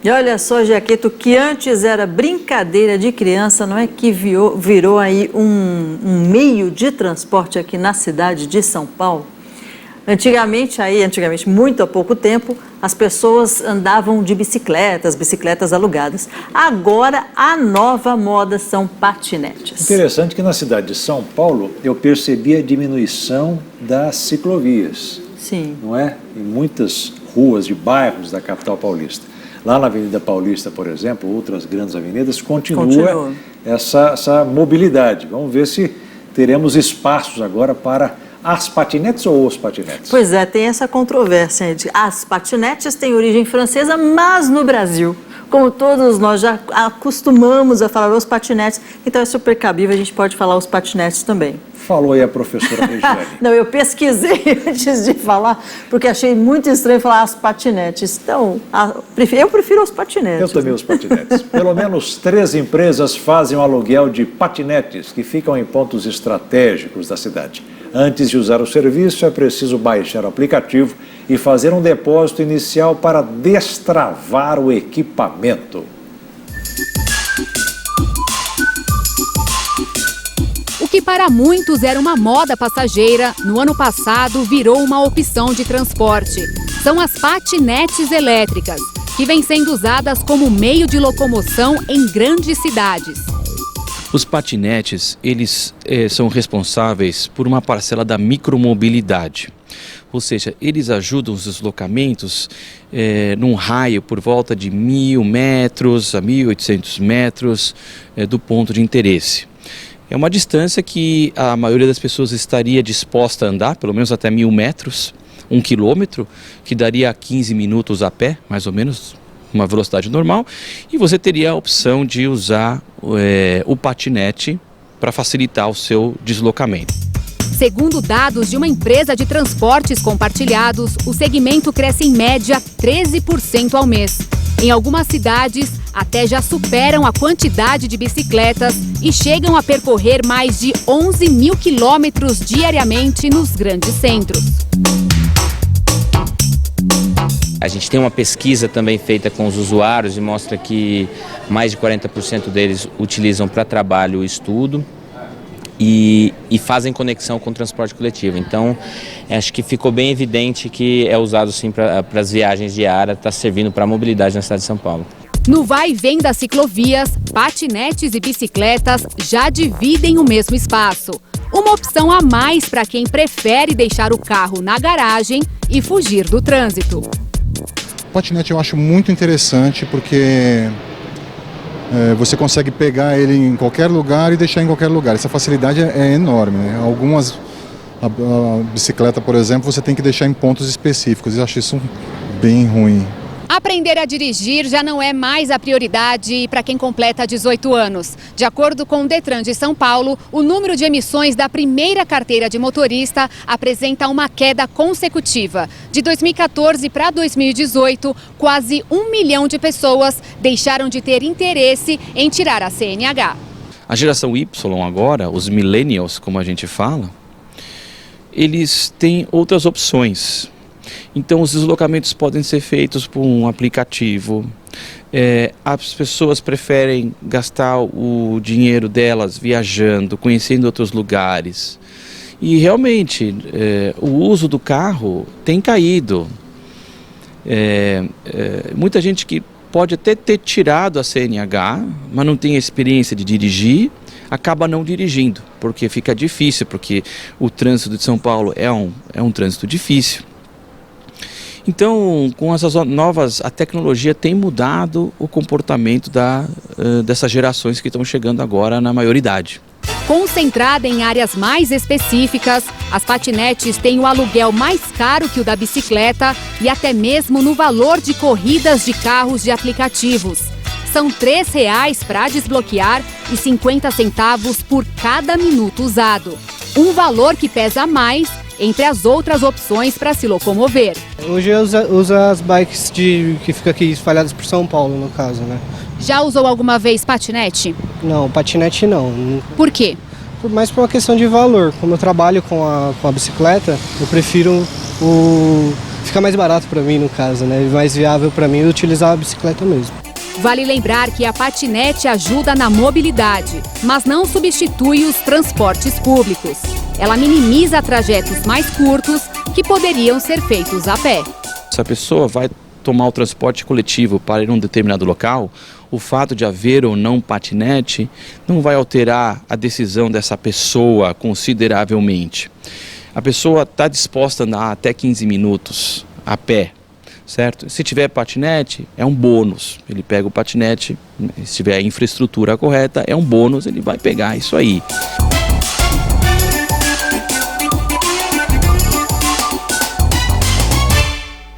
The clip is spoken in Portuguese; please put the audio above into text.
E olha só, Jaqueto, que antes era brincadeira de criança, não é que virou aí um meio de transporte aqui na cidade de São Paulo? Antigamente, muito há pouco tempo, as pessoas andavam de bicicletas alugadas. Agora, a nova moda são patinetes. Interessante que na cidade de São Paulo eu percebi a diminuição das ciclovias. Sim. Não é? Em muitas ruas de bairros da capital paulista. Lá na Avenida Paulista, por exemplo, outras grandes avenidas, continua essa mobilidade. Vamos ver se teremos espaços agora para as patinetes ou os patinetes? Pois é, tem essa controvérsia. As patinetes têm origem francesa, mas no Brasil, como todos nós já acostumamos a falar os patinetes, então é super cabível, a gente pode falar os patinetes também. Falou aí a professora Regiane. Não, eu pesquisei antes de falar, porque achei muito estranho falar as patinetes. Então, eu prefiro os patinetes. Eu também os patinetes. Pelo menos 3 empresas fazem o aluguel de patinetes que ficam em pontos estratégicos da cidade. Antes de usar o serviço, é preciso baixar o aplicativo e fazer um depósito inicial para destravar o equipamento. O que para muitos era uma moda passageira, no ano passado virou uma opção de transporte. São as patinetes elétricas, que vêm sendo usadas como meio de locomoção em grandes cidades. Os patinetes, eles são responsáveis por uma parcela da micromobilidade. Ou seja, eles ajudam os deslocamentos num raio por volta de 1.000 metros a 1.800 metros do ponto de interesse. É uma distância que a maioria das pessoas estaria disposta a andar, pelo menos até 1.000 metros, 1 quilômetro, que daria 15 minutos a pé, mais ou menos, uma velocidade normal, e você teria a opção de usar o patinete para facilitar o seu deslocamento. Segundo dados de uma empresa de transportes compartilhados, o segmento cresce em média 13% ao mês. Em algumas cidades, até já superam a quantidade de bicicletas e chegam a percorrer mais de 11 mil quilômetros diariamente nos grandes centros. A gente tem uma pesquisa também feita com os usuários e mostra que mais de 40% deles utilizam para trabalho e estudo e fazem conexão com o transporte coletivo. Então, acho que ficou bem evidente que é usado sim para as viagens diárias, está servindo para a mobilidade na cidade de São Paulo. No vai e vem das ciclovias, patinetes e bicicletas já dividem o mesmo espaço. Uma opção a mais para quem prefere deixar o carro na garagem e fugir do trânsito. O patinete eu acho muito interessante porque você consegue pegar ele em qualquer lugar e deixar em qualquer lugar. Essa facilidade é enorme, né? A bicicleta, por exemplo, você tem que deixar em pontos específicos. Eu acho isso bem ruim. Aprender a dirigir já não é mais a prioridade para quem completa 18 anos. De acordo com o Detran de São Paulo, o número de emissões da primeira carteira de motorista apresenta uma queda consecutiva. De 2014 para 2018, quase 1 milhão de pessoas deixaram de ter interesse em tirar a CNH. A geração Y agora, os millennials, como a gente fala, eles têm outras opções. Então, os deslocamentos podem ser feitos por um aplicativo. As pessoas preferem gastar o dinheiro delas viajando, conhecendo outros lugares. E realmente, o uso do carro tem caído. Muita gente que pode até ter tirado a CNH, mas não tem a experiência de dirigir, acaba não dirigindo, porque fica difícil, porque o trânsito de São Paulo é um trânsito difícil. Então, com essas novas, a tecnologia tem mudado o comportamento dessas gerações que estão chegando agora na maioridade. Concentrada em áreas mais específicas, as patinetes têm o aluguel mais caro que o da bicicleta e até mesmo no valor de corridas de carros de aplicativos. São R$ 3,00 para desbloquear e 50 centavos por cada minuto usado. Um valor que pesa mais entre as outras opções para se locomover. Hoje eu uso as bikes que ficam aqui espalhadas por São Paulo, no caso, né? Já usou alguma vez patinete? Não, patinete não. Por quê? Mais por uma questão de valor. Como eu trabalho com a bicicleta, eu prefiro fica mais barato para mim no caso, né? E mais viável para mim utilizar a bicicleta mesmo. Vale lembrar que a patinete ajuda na mobilidade, mas não substitui os transportes públicos. Ela minimiza trajetos mais curtos que poderiam ser feitos a pé. Se a pessoa vai tomar o transporte coletivo para ir a um determinado local, o fato de haver ou não patinete não vai alterar a decisão dessa pessoa consideravelmente. A pessoa está disposta a andar até 15 minutos a pé, certo? Se tiver patinete, é um bônus. Ele pega o patinete, se tiver a infraestrutura correta, é um bônus, ele vai pegar isso aí.